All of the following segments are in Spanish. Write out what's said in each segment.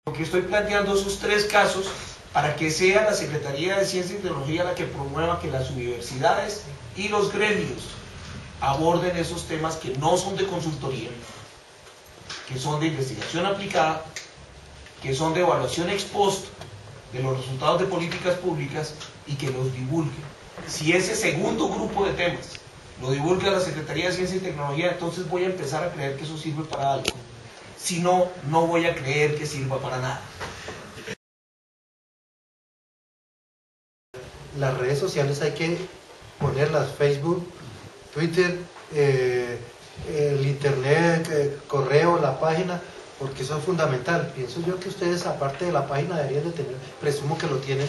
Porque estoy planteando esos tres casos para que sea la Secretaría de Ciencia y Tecnología la que promueva que las universidades y los gremios aborden esos temas que no son de consultoría, que son de investigación aplicada, que son de evaluación ex post de los resultados de políticas públicas y que los divulguen. Si ese segundo grupo de temas lo divulga la Secretaría de Ciencia y Tecnología, entonces voy a empezar a creer que eso sirve para algo. Si no, no voy a creer que sirva para nada. Las redes sociales hay que ponerlas, Facebook, Twitter, el internet, correo, la página, porque eso es fundamental. Pienso yo que ustedes, aparte de la página, deberían de tener, presumo que lo tienen,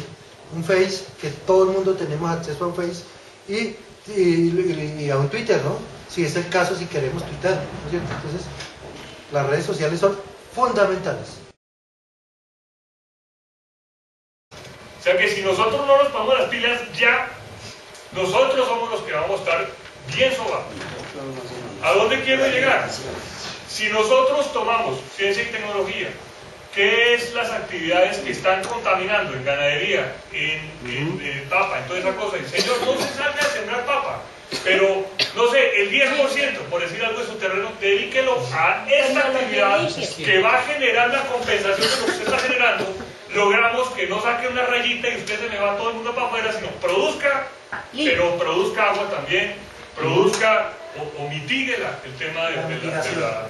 un Face, que todo el mundo tenemos acceso a un Face, y a un Twitter, ¿no? Si es el caso, si queremos Twitter, ¿no es cierto? Entonces, las redes sociales son fundamentales. O sea que si nosotros no nos ponemos las pilas ya, nosotros somos los que vamos a estar bien sobados. ¿A dónde quiero llegar? Si nosotros tomamos ciencia y tecnología, ¿qué es las actividades que están contaminando en ganadería, en papa, en toda esa cosa? El señor no se salga a sembrar papa, pero, no sé, el 10%, por decir algo de su terreno, dedíquelo a esta actividad que va a generar la compensación de lo que usted está generando. Logramos que no saque una rayita y usted se me va todo el mundo para afuera, sino produzca, pero produzca agua también, produzca o mitigue el tema de la